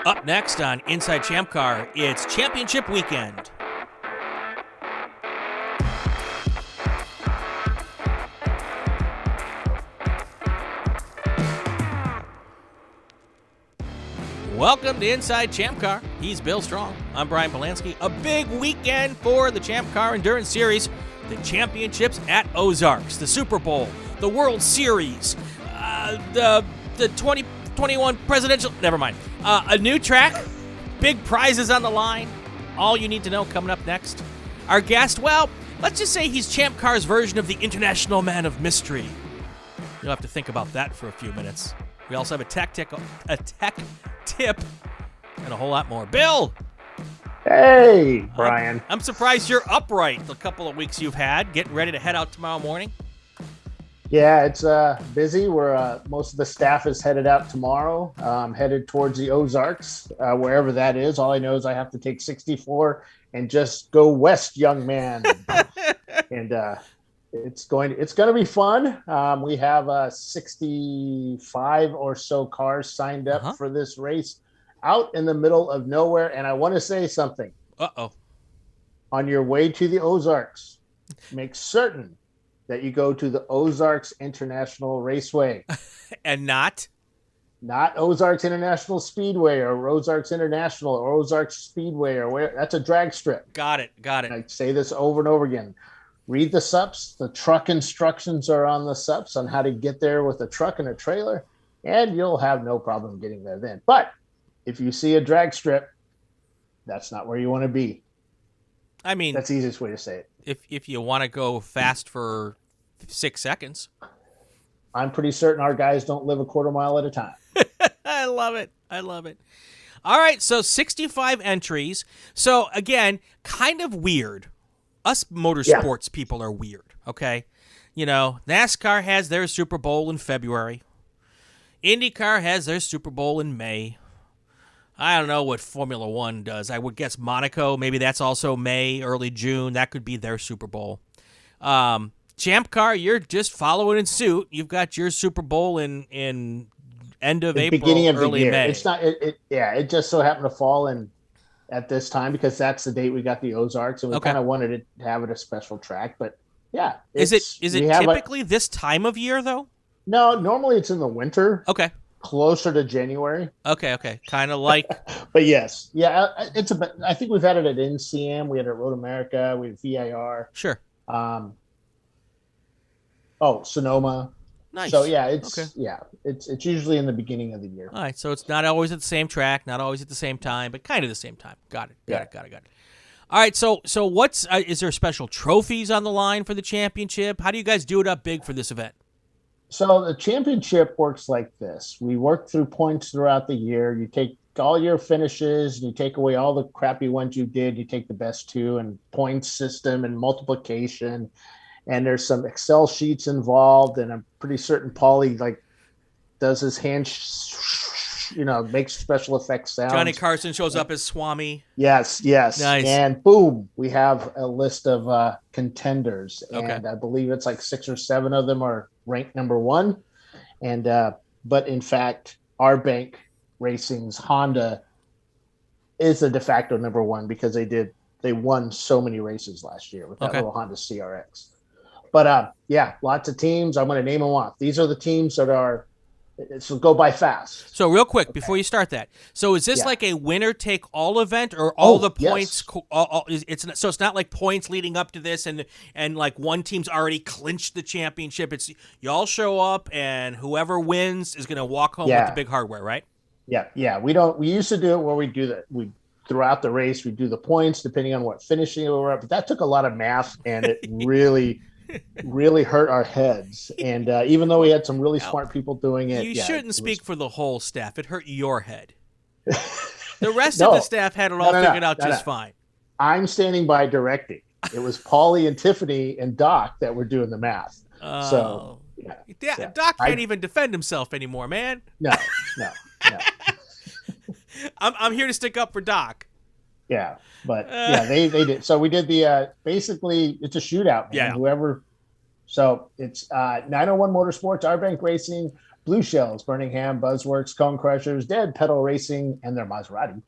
Up next on Inside ChampCar, it's championship weekend. Welcome to Inside ChampCar. He's Bill Strong. I'm Brian Bielanski. A big weekend for the ChampCar Endurance Series, the championships at Ozarks, the Super Bowl, the World Series, the 2021 presidential. Never mind. A new track, big prizes on the line. All you need to know coming up next. Our guest, well, let's just say he's ChampCar's version of the International Man of Mystery. You'll have to think about that for a few minutes. We also have a tech tip, and a whole lot more. Bill! Hey, Brian. I'm surprised you're upright the couple of weeks you've had, getting ready to head out tomorrow morning. Yeah, it's busy. We're most of the staff is headed out tomorrow, headed towards the Ozarks, wherever that is. All I know is I have to take 64 and just go west, young man. And it's going to be fun. We have 65 or so cars signed up for this race out in the middle of nowhere. And I want to say something. Uh-oh. On your way to the Ozarks, make certain that you go to the Ozarks International Raceway. And not Ozarks International Speedway or Ozarks International or Ozarks Speedway or where. That's a drag strip. Got it. I say this over and over again. Read the SUPs. The truck instructions are on the SUPs on how to get there with a truck and a trailer, and you'll have no problem getting there then. But if you see a drag strip, that's not where you want to be. I mean, that's the easiest way to say it. If you want to go fast for 6 seconds. I'm pretty certain our guys don't live a quarter mile at a time. I love it. All right, so 65 entries. So, again, kind of weird. Us motorsports people are weird, okay? You know, NASCAR has their Super Bowl in February. IndyCar has their Super Bowl in May. I don't know what Formula One does. I would guess Monaco. Maybe that's also May, early June. That could be their Super Bowl. ChampCar, you're just following in suit. You've got your Super Bowl in end of April, beginning of early the year. May. It's not. It just so happened to fall in at this time because that's the date we got the Ozarks, and we kind of wanted to have it a special track. But yeah, is it typically this time of year though? No, normally it's in the winter. Okay. Closer to January. Okay. Kind of like. But yes, yeah, I think we've had it at NCM. We had it at Road America. We had VIR. Sure. Sonoma. Nice. So yeah, it's usually in the beginning of the year. All right, so it's not always at the same track, not always at the same time, but kind of the same time. Got it. All right, so what's is there special trophies on the line for the championship? How do you guys do it up big for this event? So the championship works like this. We work through points throughout the year. You take all your finishes and you take away all the crappy ones you did. You take the best two and points system and multiplication. And there's some Excel sheets involved. And I'm pretty certain Paulie does his hand, makes special effects sounds. Johnny Carson shows up as Swami. Yes. Nice. And boom, we have a list of contenders. Okay. And I believe it's like 6 or 7 of them are ranked number 1. And but in fact, our bank Racing's Honda is the de facto number 1 because they won so many races last year with that little Honda CRX. But lots of teams. I'm going to name them off. These are the teams that are. So go by fast. So real quick before you start that, so is this like a winner take all event or all the points? Yes. So it's not like points leading up to this and like one team's already clinched the championship. It's y'all show up and whoever wins is going to walk home with the big hardware, right? Yeah. We used to do it where we do that. Throughout the race we do the points depending on what finishing we were at, but that took a lot of math and it really hurt our heads. And even though we had some really smart people doing it, you shouldn't speak for the whole staff. It hurt your head. The rest of the staff had it all figured out just fine. I'm standing by directing. It was Paulie and Tiffany and Doc that were doing the math. Doc can't even defend himself anymore, man. No. I'm here to stick up for Doc. Yeah, but they did. So we did the basically it's a shootout, man. So it's 901 Motorsports, R-Bank Racing, Blue Shells, Birmingham, Buzzworks, Cone Crushers, Dead Pedal Racing, and their Maserati,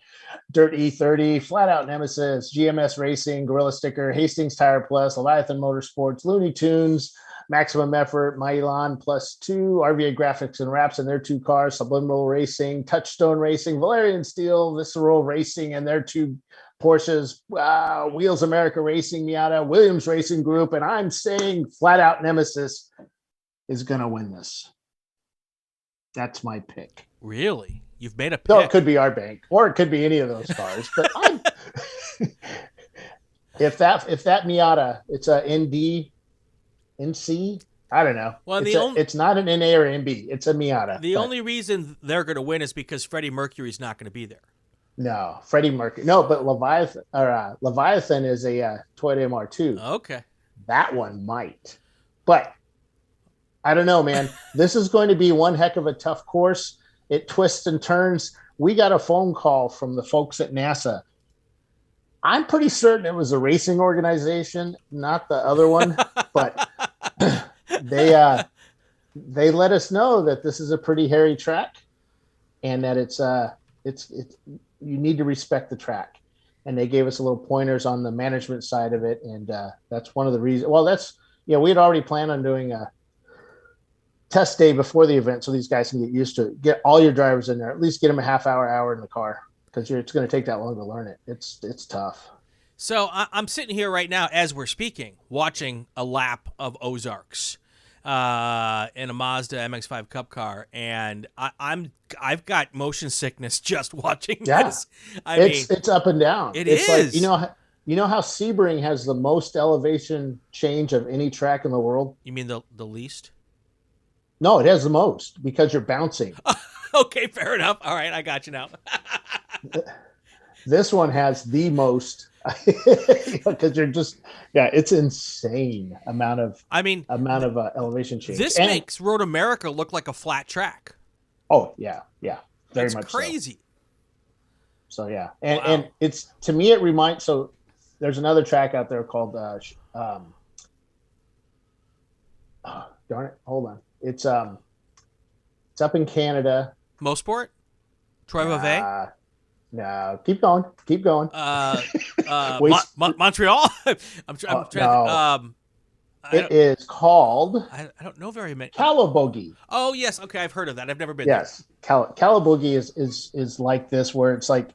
Dirt E30, Flat Out Nemesis, GMS Racing, Gorilla Sticker, Hastings Tire Plus, Leviathan Motorsports, Looney Tunes, Maximum Effort, Milan Plus 2, RVA Graphics and Wraps and their 2 cars, Subliminal Racing, Touchstone Racing, Valerian Steel, Visceral Racing and their 2 Porsches, Wheels America Racing, Miata, Williams Racing Group, and I'm saying Flat Out Nemesis is going to win this. That's my pick. Really? You've made a pick? No, it could be our bank, or it could be any of those cars. But if that Miata, it's a NC. I don't know. Well, it's not an NA or NB. It's a Miata. The only reason they're going to win is because Freddie Mercury's not going to be there. No, Freddie Mercury. No, but Leviathan is a Toyota MR2. Okay. That one might, but I don't know, man. This is going to be one heck of a tough course. It twists and turns. We got a phone call from the folks at NASA. I'm pretty certain it was a racing organization, not the other one, but they let us know that this is a pretty hairy track, and that it's you need to respect the track. And they gave us a little pointers on the management side of it, and that's one of the reasons. Well, we had already planned on doing a test day before the event so these guys can get used to it. Get all your drivers in there, at least get them a half hour in the car, because it's going to take that long to learn it. It's tough. So I'm sitting here right now as we're speaking, watching a lap of Ozarks in a Mazda MX-5 Cup car, and I've got motion sickness just watching this. It's up and down. It's like, you know how Sebring has the most elevation change of any track in the world? You mean the least? No, it has the most because you're bouncing. Okay, fair enough. All right, I got you now. This one has the most because you're just it's insane amount of elevation change. This makes Road America look like a flat track. Oh yeah, very it's much crazy. So yeah, and it's, to me, it reminds. So there's another track out there called darn it, hold on. It's up in Canada. Mosport? Troy Vauvet? No, keep going. Montreal? I'm trying to. It is called. I don't know very many. Calabogie. Oh yes, okay, I've heard of that. I've never been there. Yes, Calabogie is like this, where it's like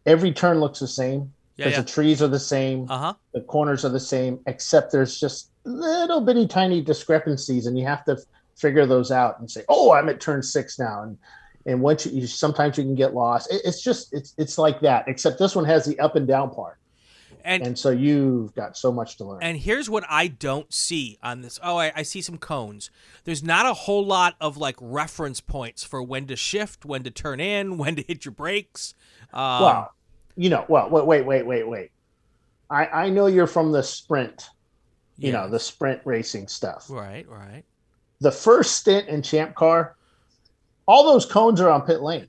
every turn looks the same because the trees are the same, the corners are the same, except there's just little bitty tiny discrepancies, and you have to figure those out and say, "Oh, I'm at turn 6 now," and once you sometimes you can get lost. It's like that, except this one has the up and down part. And so you've got so much to learn. And here's what I don't see on this. Oh, I see some cones. There's not a whole lot of like reference points for when to shift, when to turn in, when to hit your brakes. Wait. I know you're from the sprint, the sprint racing stuff. Right. The first stint in ChampCar, all those cones are on pit lane.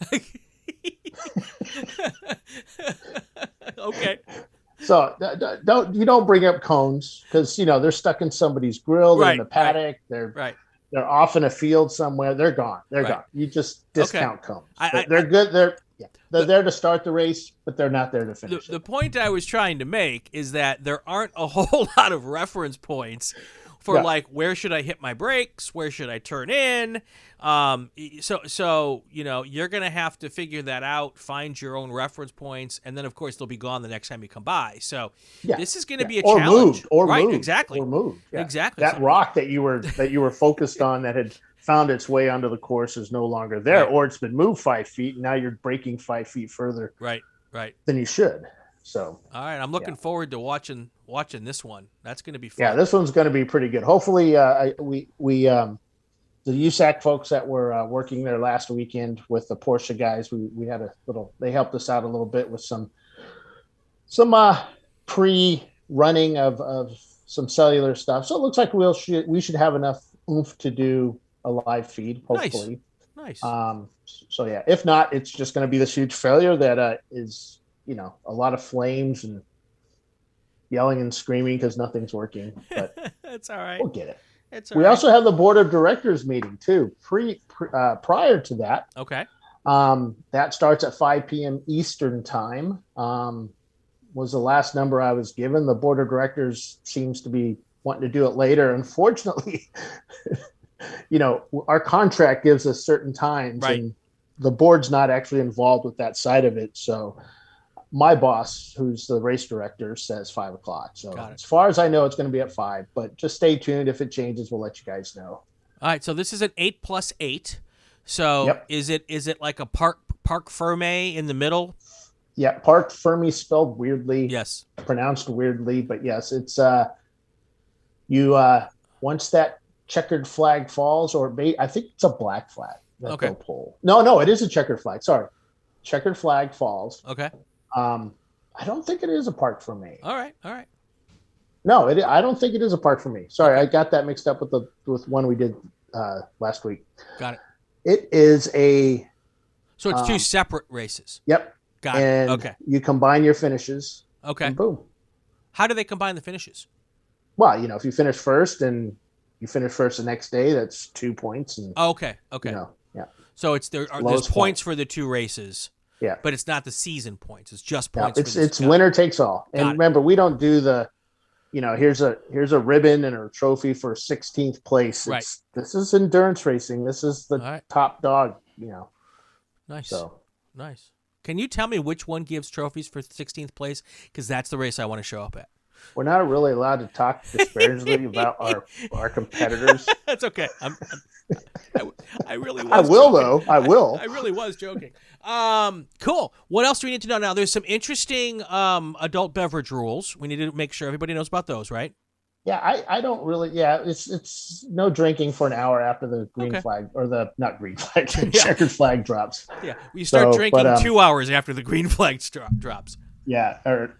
Okay. So don't bring up cones because they're stuck in somebody's grill. They're in the paddock. They're off in a field somewhere. They're gone. They're gone. You just discount cones. They're good. They're there to start the race, but they're not there to finish. The point I was trying to make is that there aren't a whole lot of reference points for like, where should I hit my brakes? Where should I turn in? So you're going to have to figure that out, find your own reference points, and then of course they'll be gone the next time you come by. So this is going to be a challenge. Moved. Exactly. Or moved. Yeah. Exactly. That rock that you were focused on that had found its way onto the course is no longer there, or it's been moved 5 feet, and now you're braking 5 feet further than you should. So all right, I'm looking forward to watching this one. That's going to be fun. Yeah, this one's going to be pretty good. Hopefully, the USAC folks that were working there last weekend with the Porsche guys, we had they helped us out a little bit with some pre-running of some cellular stuff. So it looks like we should have enough oomph to do a live feed, hopefully. Nice. So yeah, if not, it's just going to be this huge failure that is a lot of flames and yelling and screaming because nothing's working. But That's all right. We'll get it. It's all We right. also have the board of directors meeting too. Prior to that, Okay. that starts at 5 p.m. Eastern time. Was the last number I was given. The board of directors seems to be wanting to do it later. Unfortunately, our contract gives us certain times, Right. and the board's not actually involved with that side of it. So my boss, who's the race director, says 5 o'clock. So as far as I know, it's going to be at 5, but just stay tuned. If it changes, we'll let you guys know. All right. So this is an 8+8. So Yep. is it like a Parc Ferme in the middle? Yeah. Parc Ferme spelled weirdly. Yes. Pronounced weirdly, but yes, it's once that checkered flag falls, or I think it's a black flag that they'll pull. No, it is a checkered flag. Sorry. Checkered flag falls. Okay. I don't think it is a Parc Ferme. All right. No, I don't think it is a Parc Ferme. Sorry, I got that mixed up with one we did last week. Got it. It is a. So it's 2 separate races. Yep. Got it. And Okay. you combine your finishes. Okay. And boom. How do they combine the finishes? Well, if you finish first and you finish first the next day, that's 2 points. And Okay. yeah. So there's points for the 2 races. Yeah. But it's not the season points. It's just points. It's winner takes all. And remember, we don't do the, here's a ribbon and a trophy for 16th place. Right. This is endurance racing. This is the top dog. Nice. So nice. Can you tell me which one gives trophies for 16th place? Because that's the race I want to show up at. We're not really allowed to talk disparagingly about our competitors. That's okay. I really was. I will, joking. though. I will. I really was joking. Cool. What else do we need to know now? There's some interesting adult beverage rules. We need to make sure everybody knows about those, right? Yeah, I don't really. Yeah, it's no drinking for an hour after the green flag, or the not green flag, checkered flag drops. Yeah, you start drinking 2 hours after the green flag drops. Yeah, or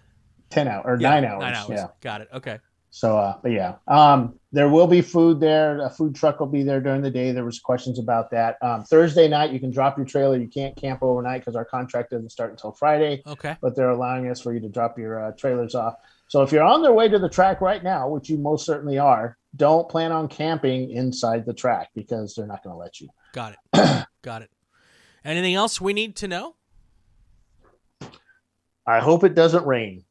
10 hours or 9 hours. 9 hours. Yeah, got it. Okay. So, but yeah, there will be food there. A food truck will be there during the day. There was questions about that. Thursday night, you can drop your trailer. You can't camp overnight because our contract doesn't start until Friday. Okay. But they're allowing us for you to drop your trailers off. So if you're on their way to the track right now, which you most certainly are, don't plan on camping inside the track because they're not going to let you. Got it. Got it. Anything else we need to know? I hope it doesn't rain.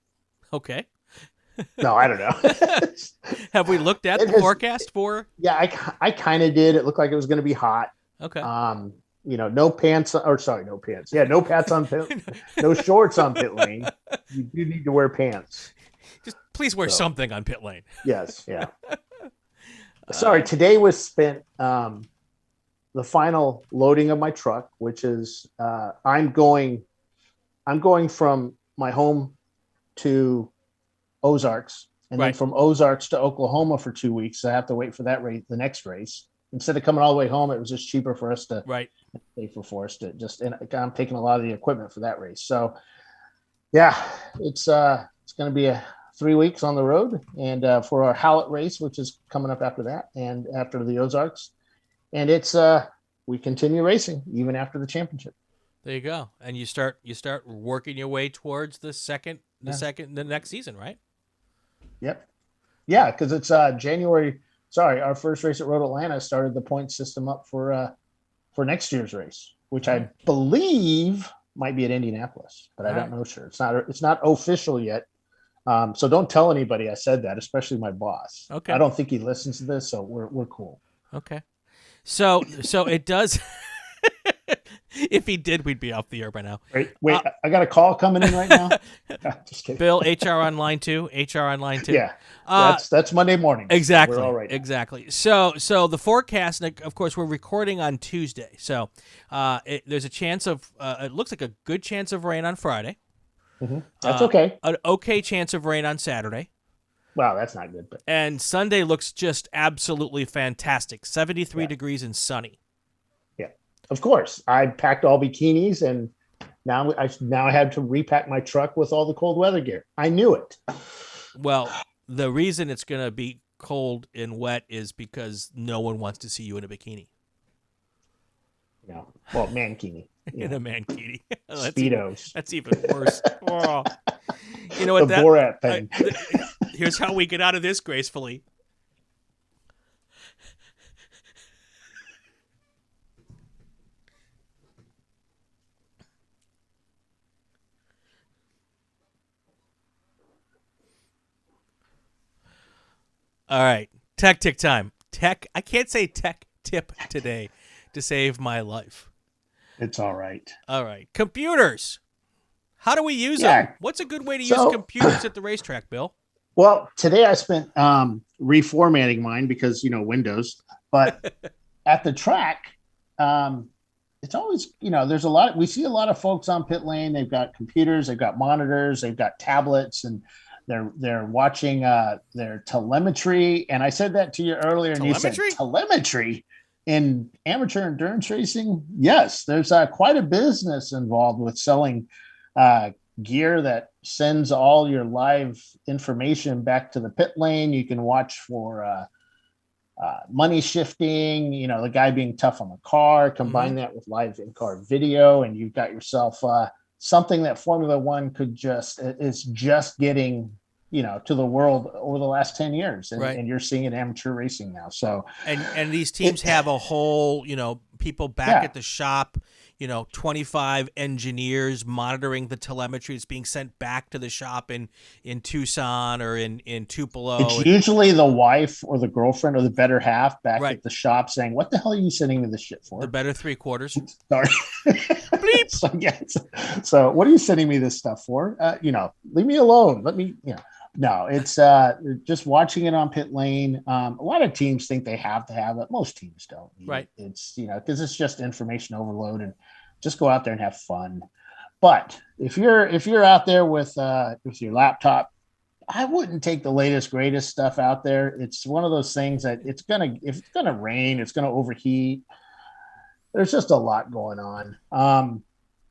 Okay. No, I don't know. Have we looked at the forecast for? Yeah, I kind of did. It looked like it was going to be hot. Okay. No pants, or sorry, no pants. Yeah, no pants on pit, no shorts on pit lane. You do need to wear pants. Just please wear something on pit lane. Yes, yeah. Sorry, today was spent the final loading of my truck, which is I'm going from my home to Ozarks, and then from Ozarks to Oklahoma for 2 weeks. So I have to wait for that race, the next race. Instead of coming all the way home, it was just cheaper for us to for us to just. And I'm taking a lot of the equipment for that race. So yeah, it's going to be 3 weeks on the road, and for our Hallett race, which is coming up after that, and after the Ozarks, and it's we continue racing even after the championship. There you go, and you start working your way towards the next season, right? Yep. Yeah, because it's January. Sorry, our first race at Road Atlanta started the point system up for next year's race, which I believe might be at Indianapolis, but I don't know sure. It's not official yet. So don't tell anybody I said that, especially my boss. Okay. I don't think he listens to this, so we're cool. Okay. So it does. If he did, we'd be off the air by now. Wait, I got a call coming in right now. Just kidding. Bill, HR on line 2. Yeah, that's Monday morning. Exactly. We're all right. Exactly. So the forecast, of course, we're recording on Tuesday. So there's a chance of, it looks like a good chance of rain on Friday. Mm-hmm. That's okay. An okay chance of rain on Saturday. Wow, that's not good. But and Sunday looks just absolutely fantastic. 73 degrees and sunny. Yeah, of course. I packed all bikinis, and now I had to repack my truck with all the cold weather gear. I knew it. Well, the reason it's going to be cold and wet is because no one wants to see you in a bikini. No, well, mankini. In a mankini. Speedos. That's even worse. Oh. You know what? The Borat thing. Here's how we get out of this gracefully. All right. Tech tick time. I can't say tech tip today to save my life. It's all right. All right. Computers. How do we use them? What's a good way to use computers at the racetrack, Bill? Well, today I spent reformatting mine because, Windows. But at the track, it's always, there's we see a lot of folks on pit lane. They've got computers, they've got monitors, they've got tablets, and they're watching their telemetry. And I said that to you earlier, and you said telemetry in amateur endurance racing. Yes, there's quite a business involved with selling gear that sends all your live information back to the pit lane. You can watch for money shifting, the guy being tough on the car, combine that with live in-car video, and you've got yourself something that Formula One is just getting, to the world over the last 10 years. And you're seeing it amateur racing now. So, and these teams have a whole, people back at the shop, 25 engineers monitoring the telemetry that's being sent back to the shop in Tucson or in Tupelo. It's usually the wife or the girlfriend or the better half back at the shop saying, "What the hell are you sending me this shit for?" The better three-quarters. Sorry. Bleep. So what are you sending me this stuff for? Leave me alone. Let me, No, it's just watching it on pit lane. A lot of teams think they have to have it. Most teams don't. Right. It's, because it's just information overload, and just go out there and have fun. But if you're out there with your laptop, I wouldn't take the latest, greatest stuff out there. It's one of those things that if it's gonna rain, it's gonna overheat. There's just a lot going on.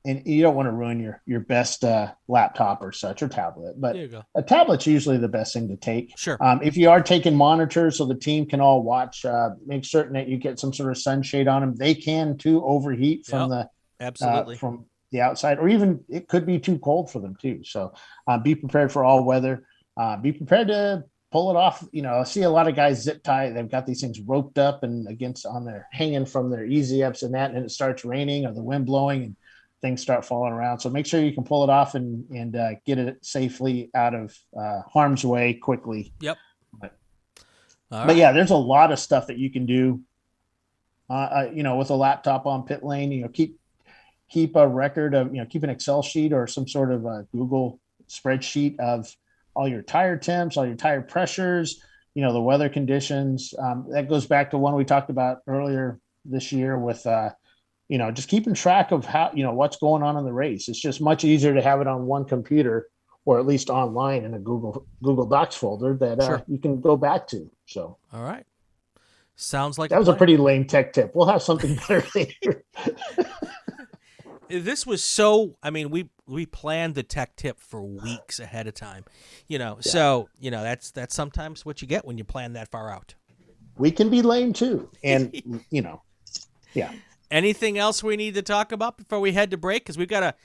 And you don't want to ruin your best laptop or such, or tablet. But a tablet's usually the best thing to take. Sure. If you are taking monitors so the team can all watch, make certain that you get some sort of sunshade on them. They can too overheat from from the outside, or even it could be too cold for them too. So be prepared for all weather. Be prepared to pull it off. I see a lot of guys zip tie. They've got these things roped up and hanging from their easy ups and that, and it starts raining or the wind blowing and things start falling around. So make sure you can pull it off and get it safely out of harm's way quickly. Yep. But yeah, there's a lot of stuff that you can do, with a laptop on pit lane. Keep a record of, keep an Excel sheet or some sort of a Google spreadsheet of all your tire temps, all your tire pressures, the weather conditions. That goes back to one we talked about earlier this year with, just keeping track of how, what's going on in the race. It's just much easier to have it on one computer, or at least online in a Google Docs folder that you can go back to. So, all right. Sounds like that was a pretty lame tech tip. We'll have something better later. This was we planned the tech tip for weeks ahead of time, so, that's sometimes what you get when you plan that far out. We can be lame too. And, yeah. Anything else we need to talk about before we head to break? Because we've got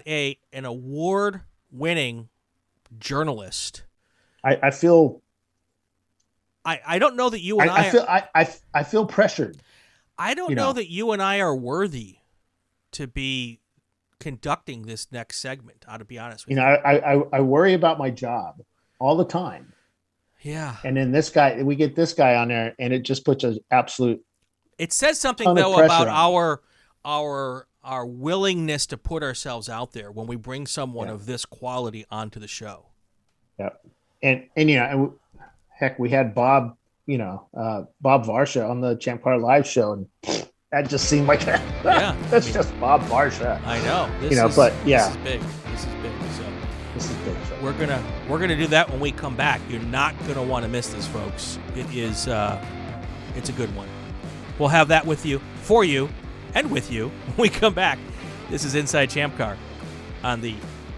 an award-winning journalist. I feel. I don't know that you and I feel pressured. I don't know that you and I are worthy to be conducting this next segment. To be honest with you, I worry about my job all the time. Yeah. And then we get this guy on there, and it just puts an absolute. It says something though about our willingness to put ourselves out there when we bring someone of this quality onto the show. Yeah, and heck, we had Bob Varsha on the ChampCar Live show, and that just seemed like that's just Bob Varsha. I know, this is big. This is big. So this is big. So. We're gonna do that when we come back. You're not gonna want to miss this, folks. It is it's a good one. We'll have that for you, and with you when we come back. This is Inside ChampCar on the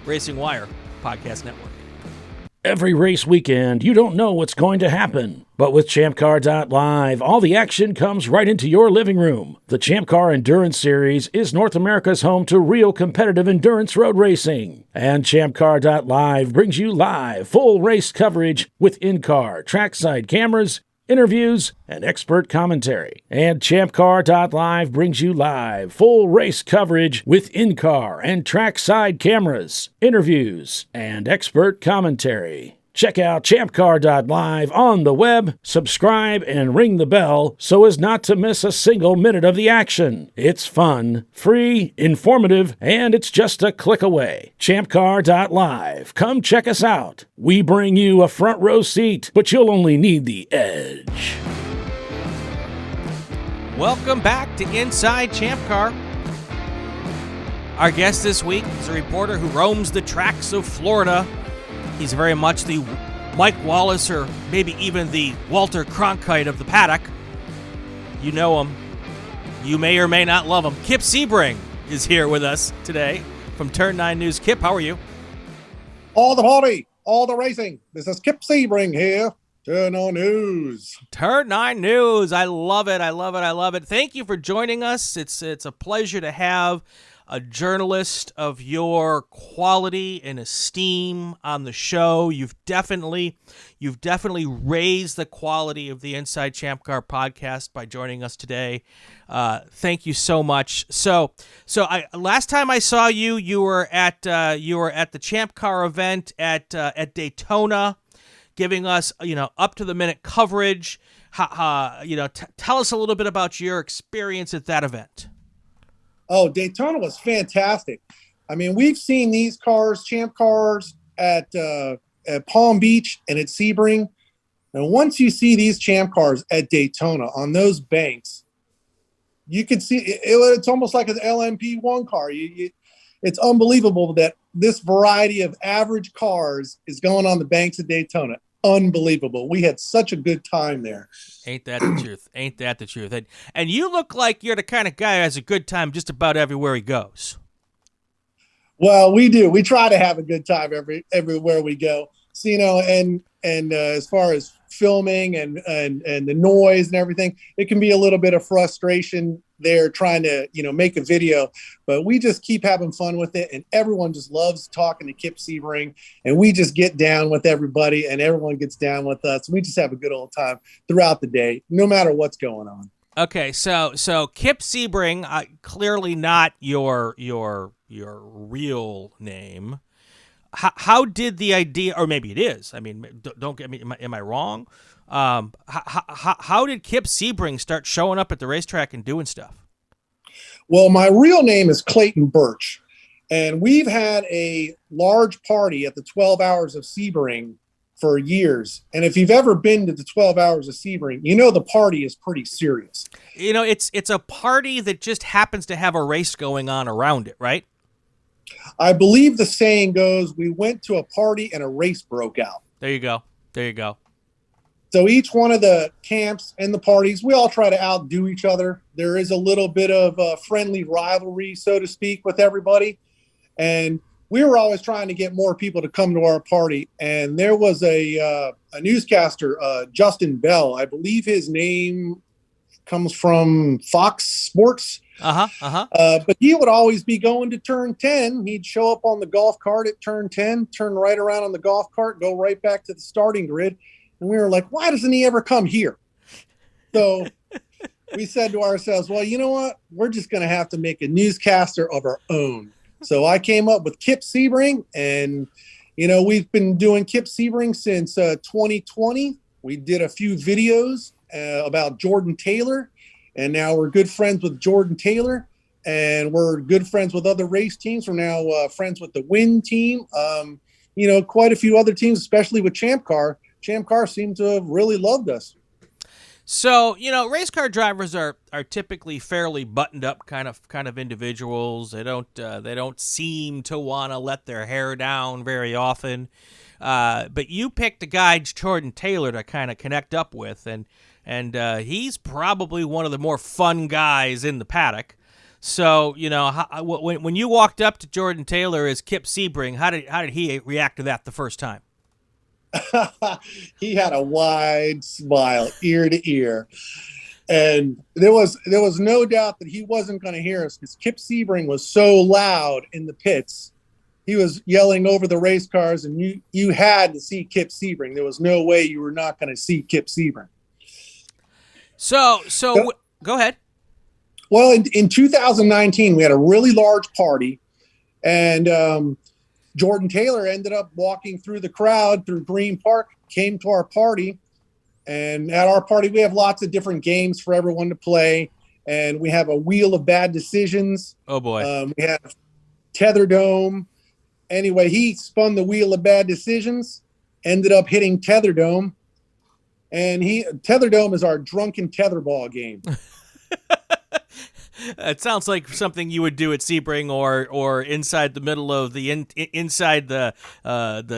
Racing Wire Podcast Network. Every race weekend, you don't know what's going to happen. But with ChampCar.live, all the action comes right into your living room. The ChampCar Endurance Series is North America's home to real competitive endurance road racing. And ChampCar.live brings you live, full race coverage with in-car, trackside cameras, interviews, and expert commentary. And ChampCar.live brings you live, full race coverage with in-car and trackside cameras, interviews, and expert commentary. Check out ChampCar.live on the web, subscribe, and ring the bell so as not to miss a single minute of the action. It's fun, free, informative, and it's just a click away. ChampCar.live. Come check us out. We bring you a front row seat, but you'll only need the edge. Welcome back to Inside ChampCar. Our guest this week is a reporter who roams the tracks of Florida. He's very much the Mike Wallace or maybe even the Walter Cronkite of the paddock. You know him. You may or may not love him. Kip Sebring is here with us today from Turn 9 News. Kip, how are you? All the party, all the racing. This is Kip Sebring here. Turn 9 News. Turn 9 News. I love it. I love it. I love it. Thank you for joining us. It's a pleasure to have a journalist of your quality and esteem on the show. You've definitely raised the quality of the Inside ChampCar podcast by joining us today. Thank you so much. So last time I saw you, you were at the ChampCar event at Daytona, giving us up to the minute coverage. Tell us a little bit about your experience at that event. Oh, Daytona was fantastic. I mean, we've seen these cars, Champ Cars, at Palm Beach and at Sebring. And once you see these Champ Cars at Daytona on those banks, you can see it's almost like an LMP1 car. It's unbelievable that this variety of average cars is going on the banks of Daytona. Unbelievable. We had such a good time there. Ain't that the truth? Ain't that the truth? And you look like you're the kind of guy who has a good time just about everywhere he goes. Well, we do. We try to have a good time everywhere we go. So, and as far as filming and the noise and everything, it can be a little bit of frustration there trying to, make a video, but we just keep having fun with it. And everyone just loves talking to Kip Sebring, and we just get down with everybody and everyone gets down with us. We just have a good old time throughout the day, no matter what's going on. Okay. So Kip Sebring, clearly not your real name. How did the idea, or maybe it is, I mean, don't get me, am I wrong? How did Kip Sebring start showing up at the racetrack and doing stuff? Well, my real name is Clayton Birch, and we've had a large party at the 12 Hours of Sebring for years. And if you've ever been to the 12 Hours of Sebring, the party is pretty serious. It's a party that just happens to have a race going on around it, right? I believe the saying goes, we went to a party and a race broke out. There you go. So each one of the camps and the parties, we all try to outdo each other. There is a little bit of a friendly rivalry, so to speak, with everybody. And we were always trying to get more people to come to our party. And there was a newscaster, Justin Bell. I believe his name comes from Fox Sports. But he would always be going to turn 10. He'd show up on the golf cart at turn 10, turn right around on the golf cart, go right back to the starting grid. And we were like, why doesn't he ever come here? So we said to ourselves, well, you know what? We're just going to have to make a newscaster of our own. So I came up with Kip Sebring, and, we've been doing Kip Sebring since 2020. We did a few videos about Jordan Taylor, and now we're good friends with Jordan Taylor, and we're good friends with other race teams. We're now friends with the Win team. Quite a few other teams, especially with ChampCar. ChampCar seemed to have really loved us. So, race car drivers are typically fairly buttoned up kind of individuals. They don't seem to want to let their hair down very often. But you picked a guy, Jordan Taylor, to kind of connect up with, and he's probably one of the more fun guys in the paddock. So, when you walked up to Jordan Taylor as Kip Sebring, how did he react to that the first time? He had a wide smile, ear to ear. And there was no doubt that he wasn't going to hear us because Kip Sebring was so loud in the pits. He was yelling over the race cars, and you had to see Kip Sebring. There was no way you were not going to see Kip Sebring. So go ahead. Well, in 2019, we had a really large party, and Jordan Taylor ended up walking through the crowd through Green Park, came to our party. And at our party, we have lots of different games for everyone to play. And we have a wheel of bad decisions. Oh, boy. We have Tether Dome. Anyway, he spun the wheel of bad decisions, ended up hitting Tether Dome. And Tether Dome is our drunken tetherball game. It sounds like something you would do at Sebring or inside the middle of the inside the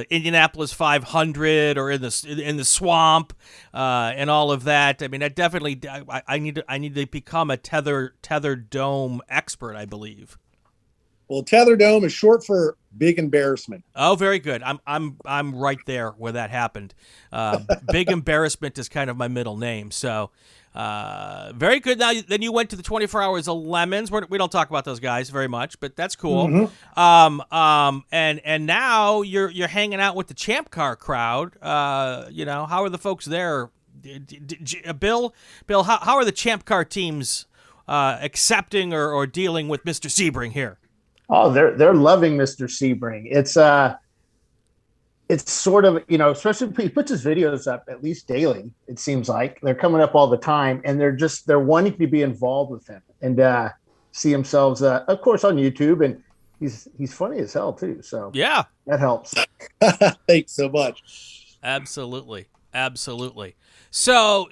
Indianapolis 500 or in the swamp and all of that. I mean, I need to become a tether dome expert, I believe. Well, Tether Dome is short for big embarrassment. Oh, very good. I'm right there where that happened. Big embarrassment is kind of my middle name, so. Very good. Now, then you went to the 24 Hours of Lemons. We don't talk about those guys very much, but that's cool. Mm-hmm. And now you're hanging out with the ChampCar crowd. How are the folks there? Bill, how are the ChampCar teams accepting or dealing with Mr. Sebring here? Oh, they're loving Mr. Sebring. It's sort of, especially he puts his videos up at least daily. It seems like they're coming up all the time, and they're wanting to be involved with him and see themselves, of course, on YouTube. And he's funny as hell too. So yeah, that helps. Thanks so much. Absolutely. So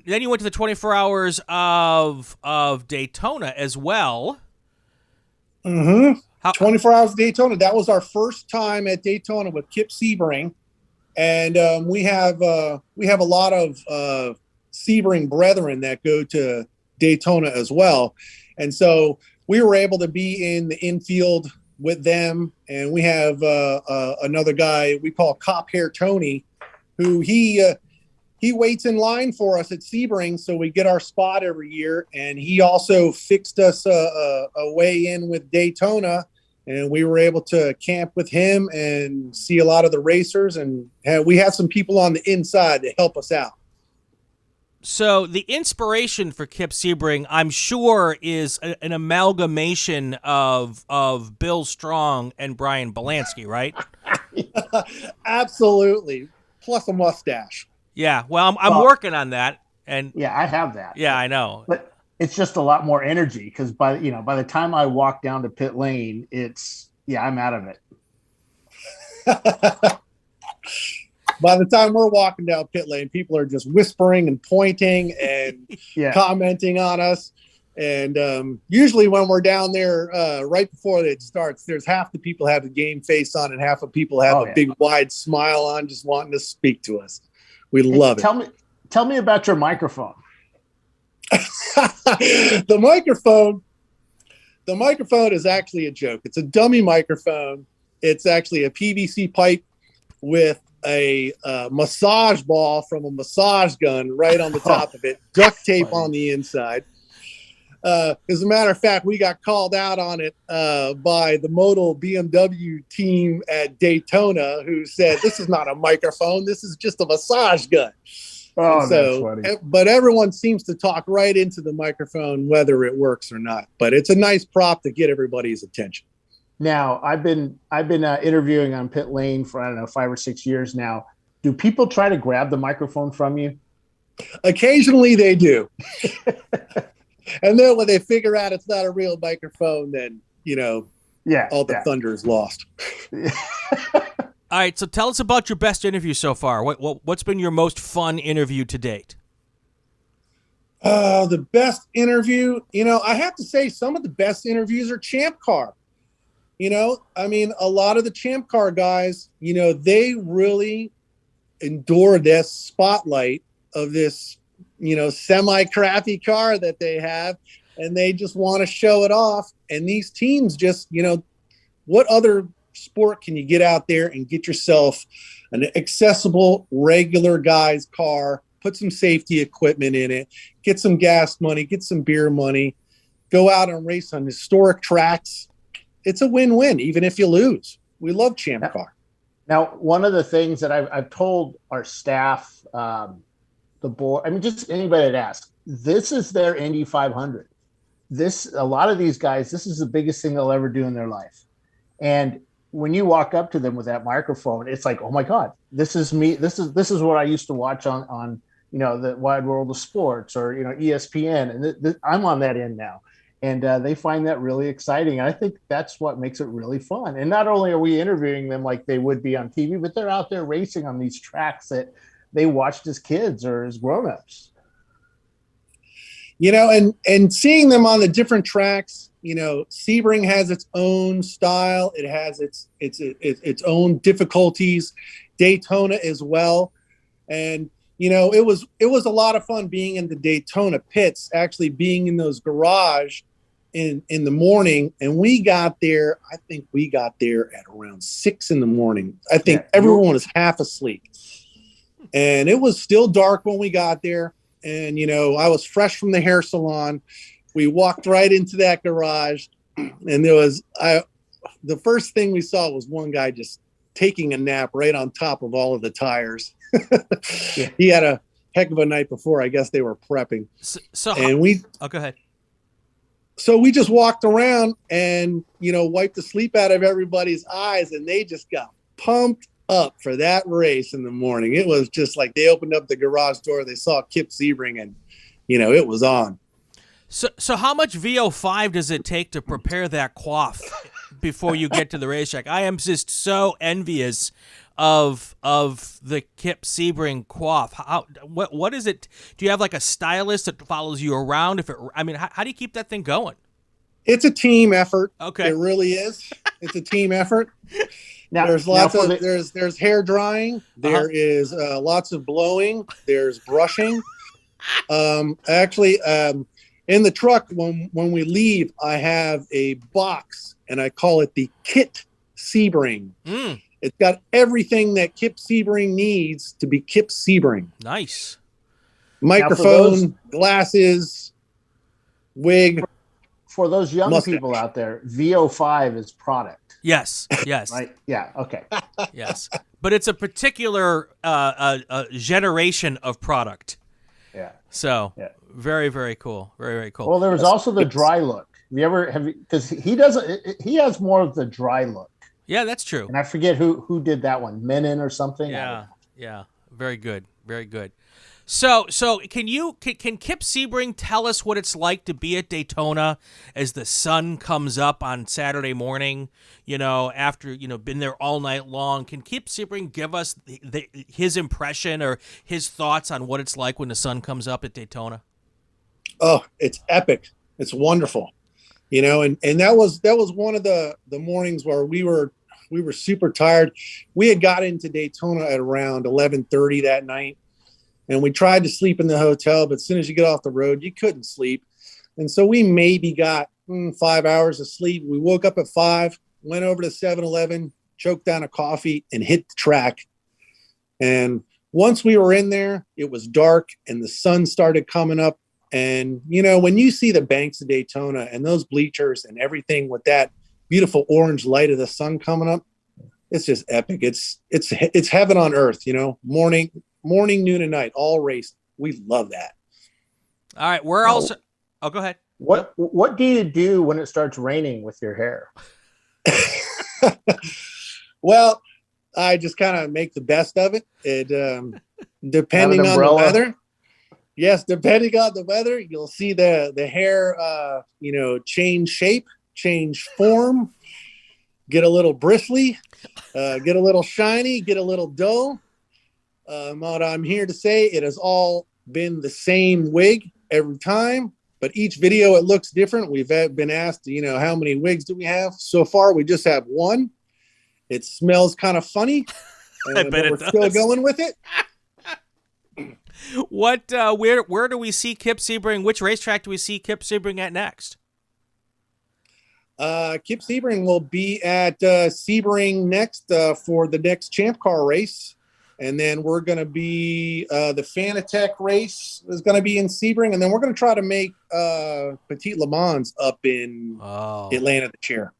then you went to the 24 Hours of Daytona as well. Mm-hmm. 24 Hours of Daytona. That was our first time at Daytona with Kip Sebring, and we have a lot of Sebring brethren that go to Daytona as well, and so we were able to be in the infield with them. And we have another guy we call Cop Hair Tony, who he waits in line for us at Sebring, so we get our spot every year. And he also fixed us a way in with Daytona, and we were able to camp with him and see a lot of the racers. And we had some people on the inside to help us out. So the inspiration for Kip Sebring, I'm sure, is an amalgamation of Bill Strong and Brian Bielanski, right? Absolutely. Plus a mustache. Yeah, well, I'm working on that, and yeah, I have that. Yeah, I know, but it's just a lot more energy because by the time I walk down to pit lane, I'm out of it. By the time we're walking down pit lane, people are just whispering and pointing and commenting on us. And usually when we're down there right before it starts, there's half the people have the game face on and half the people have a big wide smile on, just wanting to speak to us. We love it. Tell me about your microphone. The microphone is actually a joke. It's a dummy microphone. It's actually a PVC pipe with a massage ball from a massage gun right on the top of it, duct tape on the inside. As a matter of fact, we got called out on it by the modal BMW team at Daytona, who said, "This is not a microphone. This is just a massage gun." Oh, that's funny. But everyone seems to talk right into the microphone, whether it works or not. But it's a nice prop to get everybody's attention. Now, I've been interviewing on pit lane for, I don't know, 5 or 6 years now. Do people try to grab the microphone from you? Occasionally they do. And then when they figure out it's not a real microphone, then, all the thunder is lost. All right, so tell us about your best interview so far. What's been your most fun interview to date? The best interview, I have to say some of the best interviews are ChampCar. A lot of the ChampCar guys, they really endure this spotlight of this, semi-crappy car that they have, and they just want to show it off. And these teams just, what other sport can you get out there and get yourself an accessible, regular guy's car, put some safety equipment in it, get some gas money, get some beer money, go out and race on historic tracks. It's a win-win, even if you lose. We love ChampCar. Now, one of the things that I've told our staff, the board, just anybody that asks, this is their Indy 500. A lot of these guys, this is the biggest thing they'll ever do in their life. And when you walk up to them with that microphone, it's like, oh my God, this is me. This is what I used to watch on the Wide World of Sports or ESPN, and I'm on that end now, and they find that really exciting. And I think that's what makes it really fun. And not only are we interviewing them like they would be on TV, but they're out there racing on these tracks that they watched as kids or as grown-ups. And seeing them on the different tracks, Sebring has its own style. It has its own difficulties. Daytona as well. And, it was a lot of fun being in the Daytona pits, actually being in those garage in the morning. And we got there, I think we got there at around 6 a.m. I think everyone was half asleep. And it was still dark when we got there. And, I was fresh from the hair salon. We walked right into that garage, and the first thing we saw was one guy just taking a nap right on top of all of the tires. Yeah. He had a heck of a night before. I guess they were prepping. Go ahead. So we just walked around and, wiped the sleep out of everybody's eyes, and they just got pumped up for that race in the morning. It was just like they opened up the garage door, they saw Kip Sebring, and it was on. So how much VO5 does it take to prepare that quaff before you get to the racetrack? I am just so envious of the Kip Sebring quaff. What is it? Do you have like a stylist that follows you around? How do you keep that thing going? It's a team effort. Okay, it really is. It's a team effort. Now, there's hair drying. There is lots of blowing. There's brushing. In the truck, when we leave, I have a box, and I call it the Kit Sebring. It's got everything that Kip Sebring needs to be Kip Sebring. Nice. Microphone, glasses, wig. For those young people out there, VO5 is product. Yes. Right? Yeah, okay. Yes. But it's a particular generation of product. Yeah. So, very, very cool. Very, very cool. Well, there was also the dry look. Because he has more of the dry look. Yeah, that's true. And I forget who did that one, Menon or something. Yeah. Very good. Very good. So can Kip Sebring tell us what it's like to be at Daytona as the sun comes up on Saturday morning, after, been there all night long? Can Kip Sebring give us his impression or his thoughts on what it's like when the sun comes up at Daytona? Oh, it's epic. It's wonderful. And that was one of the mornings where we were super tired. We had got into Daytona at around 11:30 that night. And we tried to sleep in the hotel, but as soon as you get off the road, you couldn't sleep. And so we maybe got 5 hours of sleep. We woke up at 5, went over to 7-Eleven, choked down a coffee, and hit the track. And once we were in there, it was dark and the sun started coming up. And, when you see the banks of Daytona and those bleachers and everything with that beautiful orange light of the sun coming up, it's just epic. It's heaven on earth, morning, noon, and night, all race. We love that. All right. Where else? Oh, go ahead. What do you do when it starts raining with your hair? Well, I just kind of make the best of it. Depending on the weather. Yes, depending on the weather, you'll see the hair, change shape, change form, get a little bristly, get a little shiny, get a little dull. What I'm here to say, it has all been the same wig every time, but each video it looks different. We've been asked, how many wigs do we have? So far, we just have one. It smells kind of funny, but we're still going with it. Where do we see Kip Sebring? Which racetrack do we see Kip Sebring at next? Kip Sebring will be at Sebring next for the next ChampCar race. And then we're going to be the Fanatec race is going to be in Sebring. And then we're going to try to make Petit Le Mans up in Atlanta this year.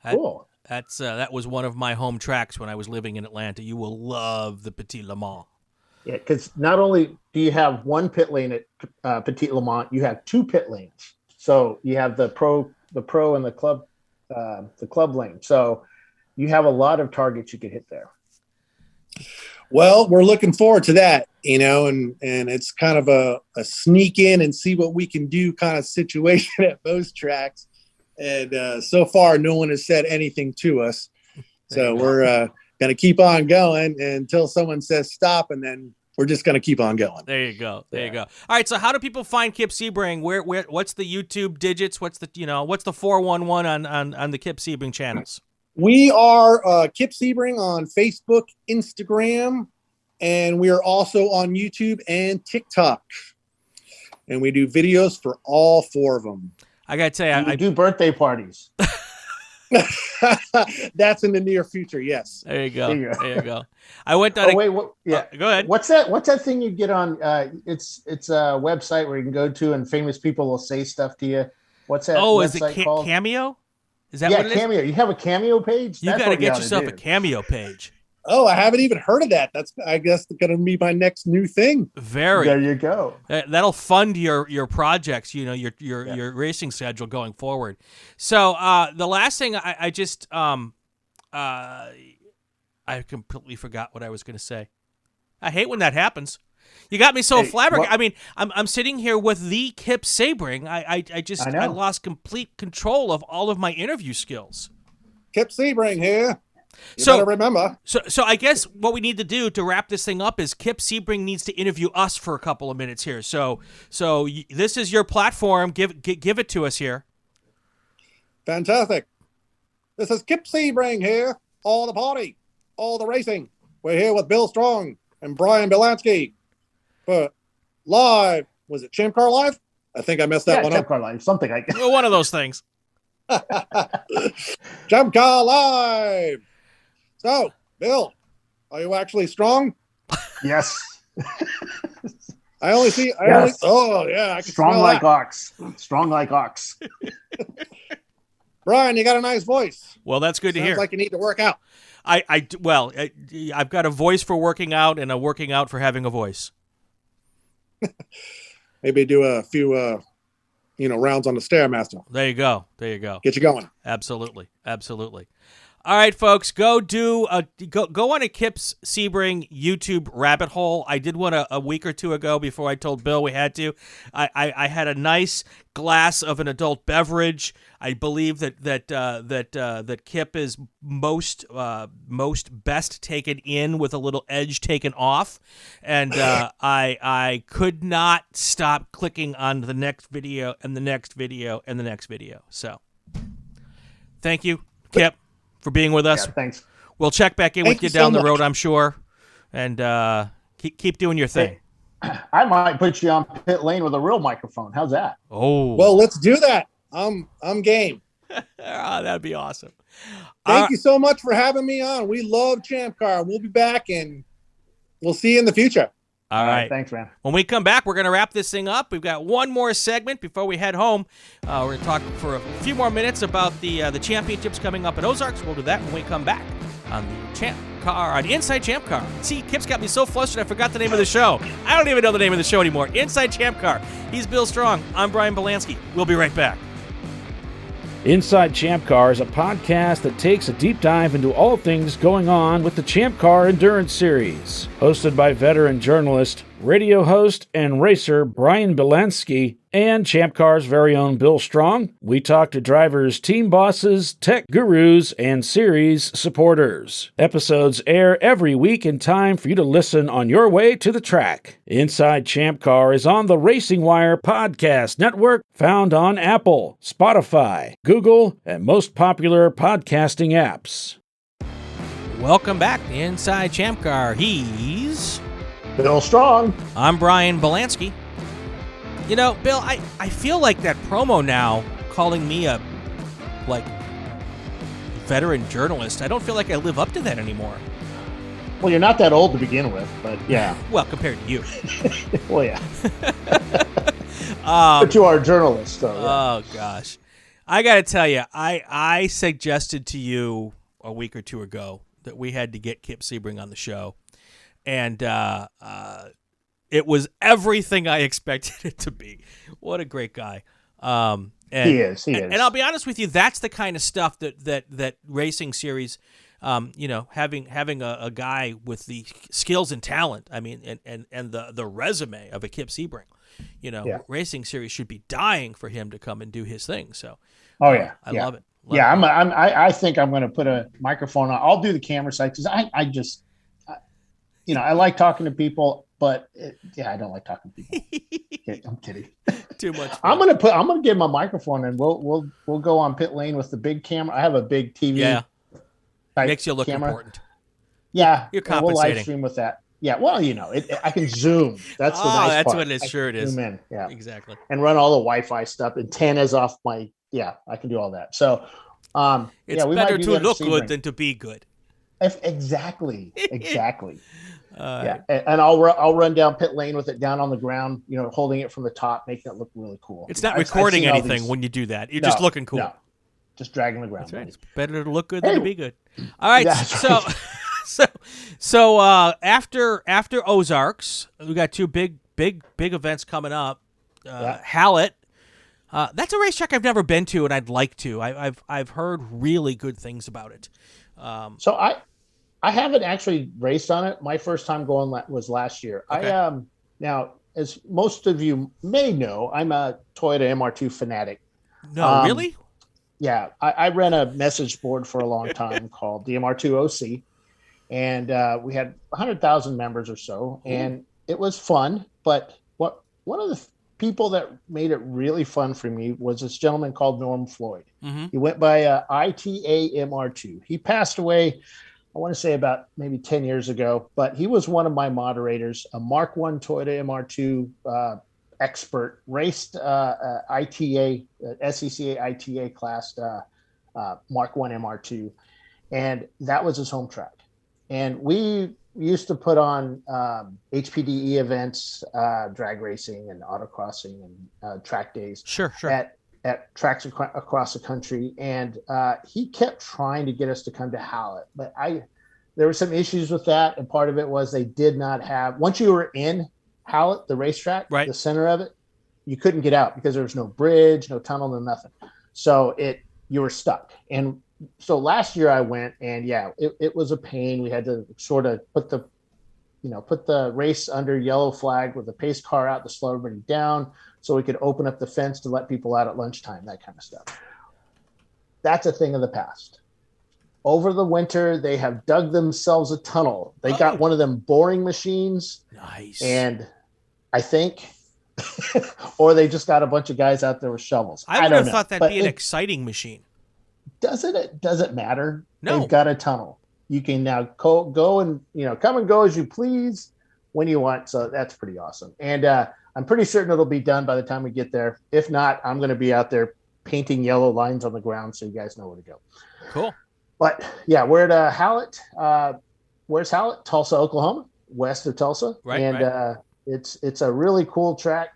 Cool. That was one of my home tracks when I was living in Atlanta. You will love the Petit Le Mans. Yeah, because not only do you have one pit lane at Petit Le Mans, you have 2 pit lanes. So you have the pro and the club lane. So you have a lot of targets you could hit there. Well, we're looking forward to that, and it's kind of a sneak in and see what we can do kind of situation at most tracks. And so far, no one has said anything to us. So we're going to keep on going until someone says stop, and then we're just going to keep on going. There you go. There you go. All right. So how do people find Kip Sebring? Where what's the YouTube digits? What's the 411 on the Kip Sebring channels? We are Kip Sebring on Facebook, Instagram, and we are also on YouTube and TikTok. And we do videos for all 4 of them. I got to tell you, I do birthday parties. That's in the near future, yes. There you go. There you go. I went on. Go ahead. What's that thing you get on? It's a website where you can go to and famous people will say stuff to you. What's that? Oh, is it called? Cameo? Is that what it Cameo. You have a Cameo page? You got to get yourself a Cameo page. Oh, I haven't even heard of that. That's, I guess, going to be my next new thing. There you go. That'll fund your projects, your racing schedule going forward. So the last thing I completely forgot what I was going to say. I hate when that happens. You got me so flabbergasted. I mean, I'm sitting here with the Kip Sebring. I lost complete control of all of my interview skills. Kip Sebring here. You better remember. So I guess what we need to do to wrap this thing up is Kip Sebring needs to interview us for a couple of minutes here. So this is your platform. Give it to us here. Fantastic. This is Kip Sebring here. All the party, all the racing. We're here with Bill Strong and Brian Bielanski. But live, was it ChampCar Live? I think I messed that one up. ChampCar Live, something like that. One of those things. ChampCar Live. So, Bill, are you actually strong? Yes. I only see. I can strong smell like that. ox. Strong like ox. Brian, you got a nice voice. Well, that's good to hear. Sounds like you need to work out. I've got a voice for working out and a working out for having a voice. Maybe do a few, rounds on the Stairmaster. There you go. Get you going. Absolutely. All right, folks, go on a Kip Sebring YouTube rabbit hole. I did one a week or two ago before I told Bill we had to. I had a nice glass of an adult beverage. I believe that Kip is most best taken in with a little edge taken off, and I could not stop clicking on the next video and the next video and the next video. So, thank you, Kip, for being with us. Yeah, thanks. We'll check back in with you down the road, I'm sure, and keep doing your thing. Hey, I might put you on pit lane with a real microphone. How's that? Oh, well, let's do that. I'm game. That'd be awesome. Thank you so much for having me on. We love ChampCar. We'll be back, and we'll see you in the future. All right. Thanks, man. When we come back, we're going to wrap this thing up. We've got one more segment before we head home. We're going to talk for a few more minutes about the championships coming up at Ozarks. We'll do that when we come back on the ChampCar, on Inside ChampCar. See, Kip's got me so flustered I forgot the name of the show. I don't even know the name of the show anymore. Inside ChampCar. He's Bill Strong. I'm Brian Bielanski. We'll be right back. Inside ChampCar is a podcast that takes a deep dive into all things going on with the ChampCar Endurance Series. Hosted by veteran journalist, radio host, and racer Brian Bielanski and ChampCar's very own Bill Strong, we talk to drivers, team bosses, tech gurus, and series supporters. Episodes air every week in time for you to listen on your way to the track. Inside ChampCar is on the Racing Wire Podcast Network, found on Apple, Spotify, Google, and most popular podcasting apps. Welcome back to Inside ChampCar. He's Bill Strong. I'm Brian Bielanski. You know, Bill, I feel like that promo now calling me a, veteran journalist. I don't feel like I live up to that anymore. Well, you're not that old to begin with, but yeah. Well, compared to you. Well, yeah. But you are a journalist, though. Yeah. Oh, gosh. I got to tell you, I suggested to you a week or two ago that we had to get Kip Sebring on the show. And it was everything I expected it to be. What a great guy. He is. And I'll be honest with you, that's the kind of stuff that Racing Series Having a guy with the skills and talent, I mean, and the resume of a Kip Sebring, Racing Series should be dying for him to come and do his thing. So, oh yeah, I love it. I think I'm going to put a microphone on. I'll do the camera side because I like talking to people, but I don't like talking to people. Okay, I'm kidding. Too much. I'm going to give him a microphone and we'll go on pit lane with the big camera. I have a big TV. Yeah. Makes you look important. Yeah. You're compensating. We'll live stream with that. Yeah. Well, I can zoom. That's the nice that's part. what it sure is. Zoom in. Yeah. Exactly. And run all the Wi-Fi stuff. Antennas off my. Yeah, I can do all that. So, it's better to look good than to be good. Exactly. And I'll run down pit lane with it down on the ground, holding it from the top, making it look really cool. It's not recording anything when you do that. You're just looking cool. No, just dragging the ground. That's right. It's better to look good than to be good. All right. So after Ozarks, we got two big events coming up. Hallett. That's a racetrack I've never been to, and I'd like to. I've heard really good things about it. So I haven't actually raced on it. My first time going was last year. Okay. Now, as most of you may know, I'm a Toyota MR2 fanatic. No, really? Yeah, I ran a message board for a long time called the MR2 OC, and we had 100,000 members or so, and it was fun. But one of the people that made it really fun for me was this gentleman called Norm Floyd. Mm-hmm. He went by ITA MR2. He passed away, I want to say about maybe 10 years ago, but he was one of my moderators, a Mark I Toyota MR2 expert, raced ITA, SECA ITA class Mark I MR2, and that was his home track. And we used to put on HPDE events, drag racing and autocrossing and track days. Sure. At tracks across the country, and he kept trying to get us to come to Hallett, but there were some issues with that, and part of it was they did not have. Once you were in Hallett, the racetrack, right, the center of it, you couldn't get out because there was no bridge, no tunnel, no nothing. So you were stuck. And so last year I went, and it was a pain. We had to sort of put the race under yellow flag with the pace car out to slow everybody down, so we could open up the fence to let people out at lunchtime, that kind of stuff. That's a thing of the past. Over the winter, they have dug themselves a tunnel. They got one of them boring machines. Nice. And I think, or they just got a bunch of guys out there with shovels. I would have thought that'd be an exciting machine. Doesn't matter. No. They've got a tunnel. You can now go and, come and go as you please when you want. So that's pretty awesome. And I'm pretty certain it'll be done by the time we get there. If not, I'm going to be out there painting yellow lines on the ground so you guys know where to go. Cool. But we're at Hallett. Where's Hallett? Tulsa, Oklahoma, west of Tulsa. Right. And it's a really cool track.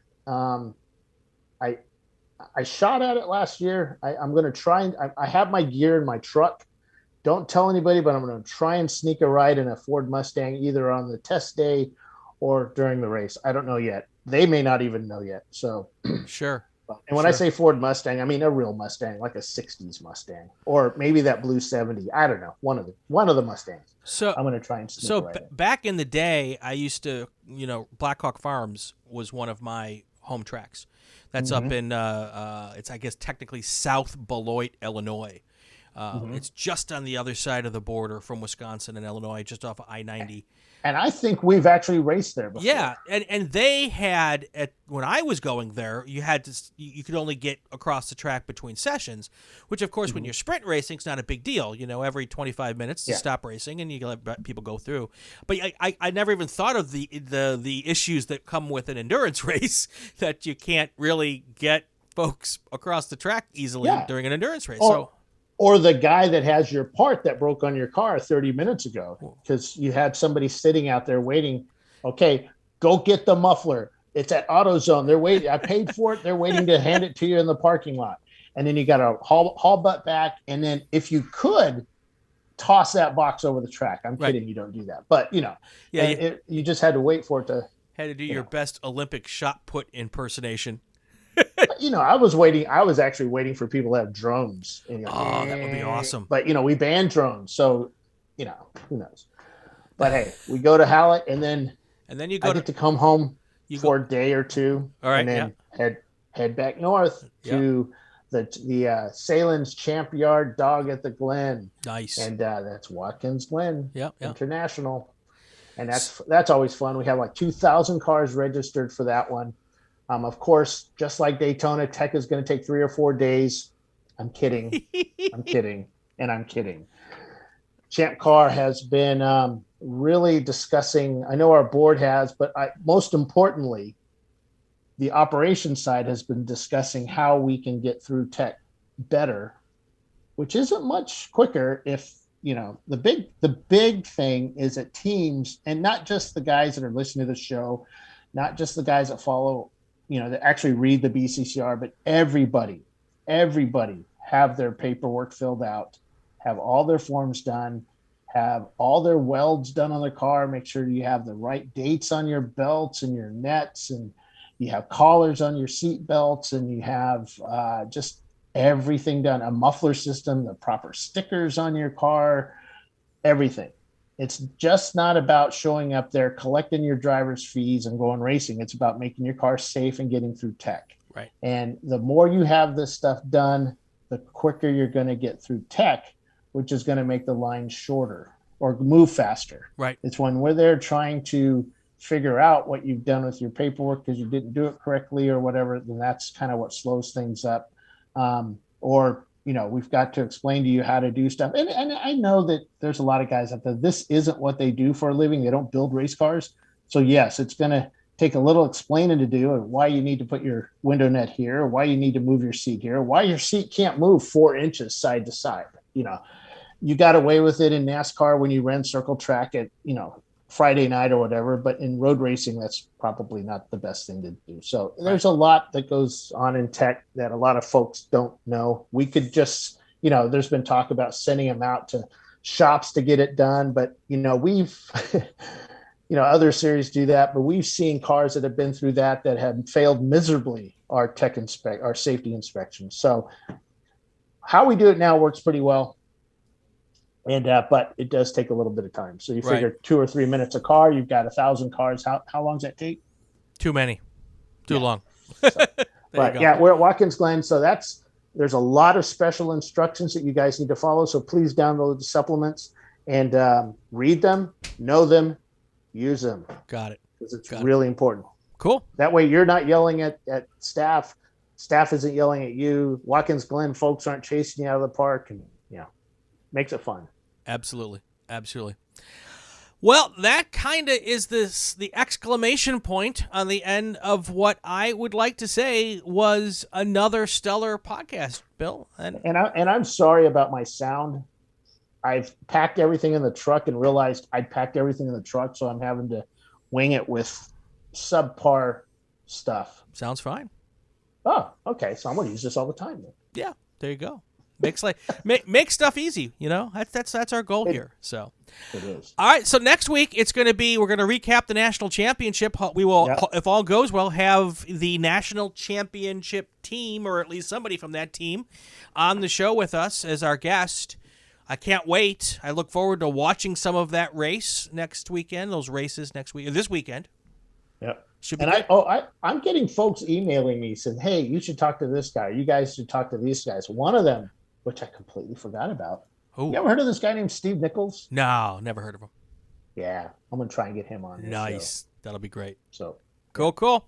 I shot at it last year. I'm going to try I have my gear in my truck. Don't tell anybody, but I'm going to try and sneak a ride in a Ford Mustang either on the test day or during the race. I don't know yet. They may not even know yet. So sure. And when I say Ford Mustang, I mean a real Mustang, like a '60s Mustang, or maybe that blue 70. I don't know. One of the Mustangs. So I'm going to try and sneak a ride in. Back in the day, I used to, Blackhawk Farms was one of my home tracks. That's up in it's I guess technically South Beloit, Illinois. It's just on the other side of the border from Wisconsin and Illinois, just off of I-90. And I think we've actually raced there before. Yeah, and they had when I was going there, you could only get across the track between sessions, which of course when you're sprint racing, it's not a big deal. Every 25 minutes to stop racing and you can let people go through. But I never even thought of the issues that come with an endurance race, that you can't really get folks across the track easily during an endurance race. Or the guy that has your part that broke on your car 30 minutes ago because you had somebody sitting out there waiting. Okay, go get the muffler. It's at AutoZone. They're waiting. I paid for it. They're waiting to hand it to you in the parking lot. And then you got to haul butt back. And then if you could toss that box over the track. I'm kidding. You don't do that. But, you just had to wait for it to. Had to do your best Olympic shot put impersonation. I was waiting. I was actually waiting for people to have drones. That would be awesome. But we banned drones, so who knows? But hey, we go to Hallett, and then you I get to come home for a day or two, all right, and then head back north to the Salen's Champ Yard Dog at the Glen. Nice. And that's Watkins Glen International. And that's always fun. We have like 2,000 cars registered for that one. Of course, just like Daytona, Tech is going to take 3 or 4 days. I'm kidding. I'm kidding. And I'm kidding. ChampCar has been really discussing, I know our board has, but most importantly, the operations side has been discussing how we can get through Tech better, which isn't much quicker if, the big thing is that teams, and not just the guys that are listening to the show, not just the guys that follow, that actually read the BCCR, but everybody have their paperwork filled out, have all their forms done, have all their welds done on the car, make sure you have the right dates on your belts and your nets, and you have collars on your seat belts, and you have just everything done, a muffler system, the proper stickers on your car, everything. It's just not about showing up there, collecting your driver's fees and going racing. It's about making your car safe and getting through Tech. Right. And the more you have this stuff done, the quicker you're going to get through Tech, which is going to make the line shorter or move faster. Right. It's when we're there trying to figure out what you've done with your paperwork because you didn't do it correctly or whatever, then that's kind of what slows things up. Or, we've got to explain to you how to do stuff. And I know that there's a lot of guys out there, this isn't what they do for a living. They don't build race cars. So yes, it's going to take a little explaining to do, and why you need to put your window net here, or why you need to move your seat here, why your seat can't move 4 inches side to side. You got away with it in NASCAR when you ran circle track at, Friday night or whatever, but in road racing, that's probably not the best thing to do. So there's a lot that goes on in Tech that a lot of folks don't know. We could just, there's been talk about sending them out to shops to get it done, but we've, other series do that, but we've seen cars that have been through that have failed miserably our our safety inspection. So how we do it now works pretty well. And but it does take a little bit of time. So you figure 2 or 3 minutes a car, you've got 1,000 cars. How long does that take? Too many. Too long. So, but we're at Watkins Glen. So there's a lot of special instructions that you guys need to follow. So please download the supplements and read them, know them, use them. Got it. Because it's really important. Cool. That way you're not yelling at staff. Staff isn't yelling at you. Watkins Glen folks aren't chasing you out of the park, and makes it fun. Absolutely. Well, that kind of is the exclamation point on the end of what I would like to say was another stellar podcast, Bill. And I'm sorry about my sound. I've packed everything in the truck and realized I'd packed everything in the truck, so I'm having to wing it with subpar stuff. Sounds fine. Oh, okay. So I'm going to use this all the time then. Yeah, there you go. Make stuff easy, that's our goal here. So it is. All right. So next week we're going to recap the national championship. We will, if all goes well, have the national championship team, or at least somebody from that team, on the show with us as our guest. I can't wait. I look forward to watching some of that race next weekend. Those races next week, or this weekend. Yep. I'm getting folks emailing me saying, "Hey, you should talk to this guy. You guys should talk to these guys." One of them, which I completely forgot about. Ooh. You ever heard of this guy named Steve Nichols? No, never heard of him. Yeah, I'm gonna try and get him on. Nice, that'll be great. So cool. All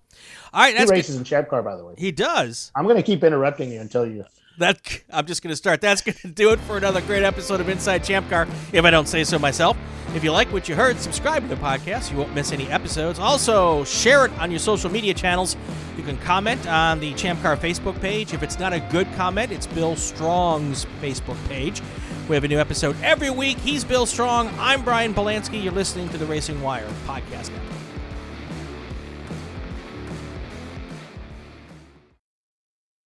right, he races in ChampCar, by the way. He does. I'm gonna keep interrupting you until you. I'm just going to start. That's going to do it for another great episode of Inside ChampCar, if I don't say so myself. If you like what you heard, subscribe to the podcast. You won't miss any episodes. Also, share it on your social media channels. You can comment on the ChampCar Facebook page. If it's not a good comment, it's Bill Strong's Facebook page. We have a new episode every week. He's Bill Strong. I'm Brian Bielanski. You're listening to the Racing Wire podcast network.